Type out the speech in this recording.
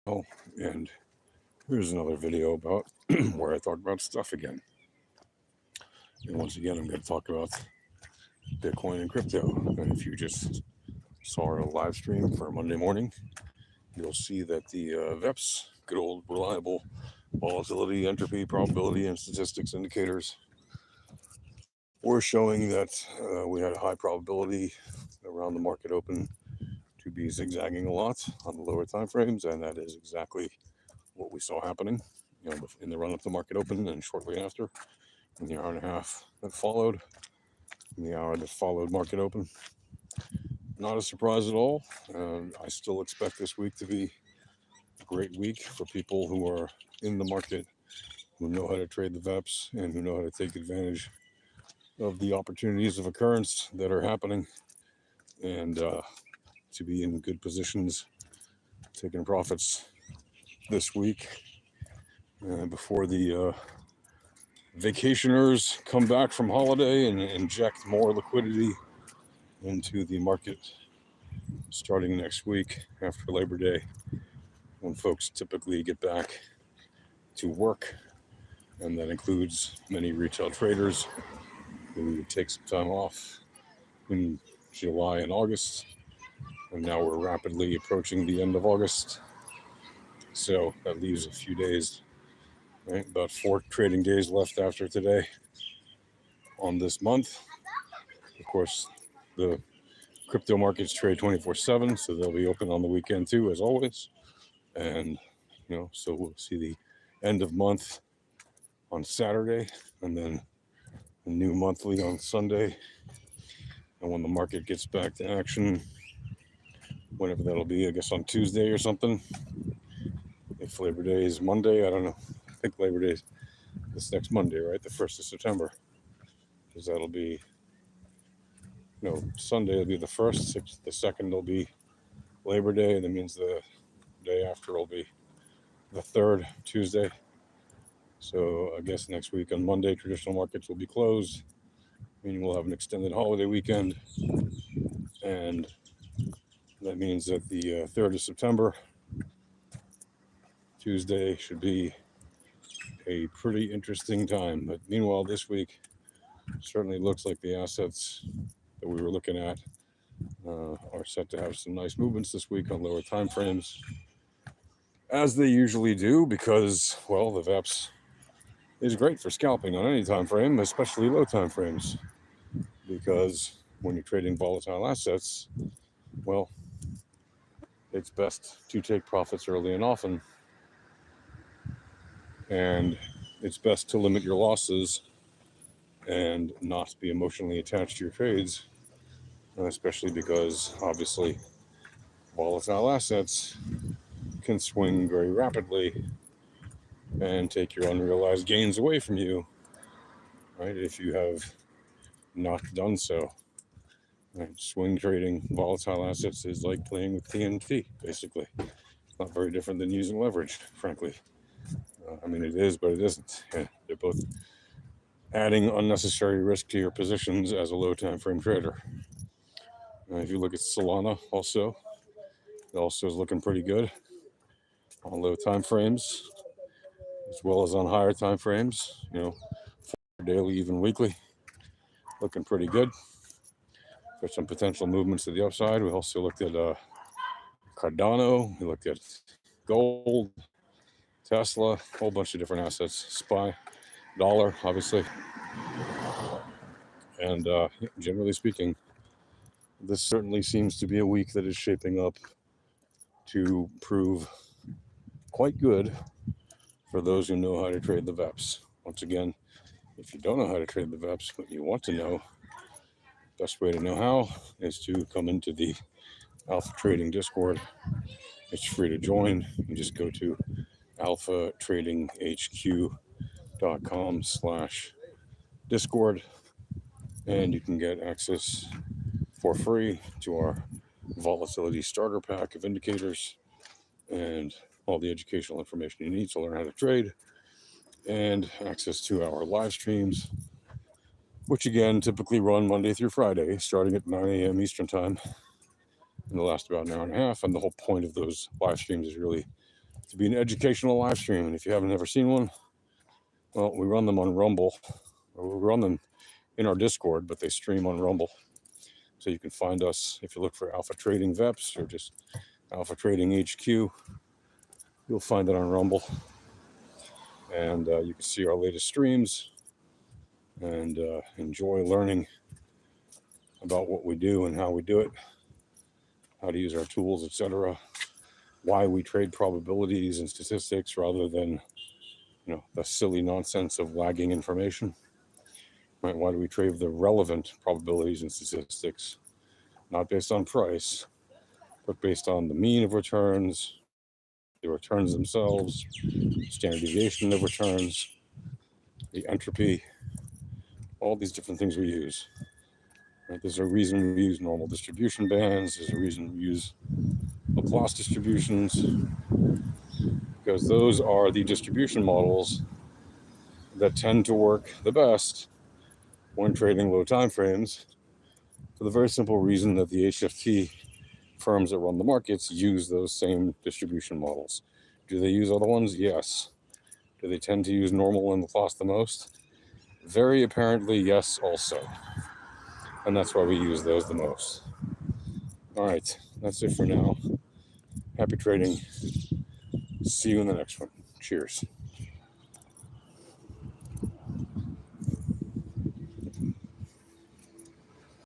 Oh, and here's another video about where I talk about stuff again. And once again, I'm going to talk about Bitcoin and crypto. And if you just saw our live stream for Monday morning, you'll see that the VEPS, good old reliable volatility, entropy, probability, and statistics indicators, were showing that we had a high probability around the market open to be zigzagging a lot on the lower time frames, and that is exactly what we saw happening, in the run up to market open and shortly after, in the hour and a half that followed, in the hour that followed market open. Not a surprise at all. I still expect this week to be a great week for people who are in the market, who know how to trade the VEPS, and who know how to take advantage of the opportunities of occurrence that are happening, and to be in good positions, taking profits this week before the vacationers come back from holiday and inject more liquidity into the market starting next week after Labor Day, when folks typically get back to work. And that includes many retail traders who take some time off in July and August. And now we're rapidly approaching the end of August. So that leaves a few days, right? About 4 trading days left after today on this month. Of course, the crypto markets trade 24/7, so they'll be open on the weekend too, as always. And, so we'll see the end of month on Saturday, and then a new monthly on Sunday. And when the market gets back to action, whenever that'll be, I guess on Tuesday or something. If Labor Day is Monday, I don't know. I think Labor Day is this next Monday, right? The 1st of September. Because that'll be, Sunday will be the 1st, the 2nd will be Labor Day, and that means the day after will be the 3rd, Tuesday. So I guess next week on Monday, traditional markets will be closed, meaning we'll have an extended holiday weekend. And that means that the 3rd of September, Tuesday, should be a pretty interesting time. But meanwhile, this week certainly looks like the assets that we were looking at are set to have some nice movements this week on lower time frames, as they usually do, because, well, the VEPS is great for scalping on any time frame, especially low time frames, because when you're trading volatile assets, well, it's best to take profits early and often, and it's best to limit your losses and not be emotionally attached to your trades, especially because, obviously, volatile assets can swing very rapidly and take your unrealized gains away from you, right, if you have not done so. Right? Swing trading volatile assets is like playing with TNT, basically. It's not very different than using leverage, frankly. It is, but it isn't. Yeah, they're both adding unnecessary risk to your positions as a low time frame trader. If you look at Solana, it also is looking pretty good on low time frames, as well as on higher time frames, daily, even weekly, looking pretty good. There's some potential movements to the upside. We also looked at Cardano, we looked at gold, Tesla, a whole bunch of different assets, SPY, dollar, obviously. And generally speaking, this certainly seems to be a week that is shaping up to prove quite good for those who know how to trade the VEPS. Once again, if you don't know how to trade the VEPS, but you want to know, best way to know how is to come into the Alpha Trading Discord. It's free to join. You just go to alphatradinghq.com/Discord, and you can get access for free to our volatility starter pack of indicators and all the educational information you need to learn how to trade, and access to our live streams, which again typically run Monday through Friday, starting at 9 a.m. Eastern time, and they'll last about an hour and a half. And the whole point of those live streams is really to be an educational live stream. And if you haven't ever seen one, well, we run them on Rumble, or we run them in our Discord, but they stream on Rumble. So you can find us if you look for Alpha Trading VEPS or just Alpha Trading HQ. You'll find it on Rumble. And you can see our latest streams and enjoy learning about what we do and how we do it, how to use our tools, etc. Why we trade probabilities and statistics rather than, the silly nonsense of lagging information. Right? Why do we trade the relevant probabilities and statistics, not based on price, but based on the mean of returns, the returns themselves, standard deviation of returns, the entropy, all these different things we use. Right? There's a reason we use normal distribution bands. There's a reason we use Laplace distributions, because those are the distribution models that tend to work the best when trading low time frames, for the very simple reason that the HFT firms that run the markets use those same distribution models. Do they use other ones? Yes. Do they tend to use normal and Laplace the most? Very apparently, yes, also. And that's why we use those the most. All right, that's it for now. Happy trading. See you in the next one. Cheers.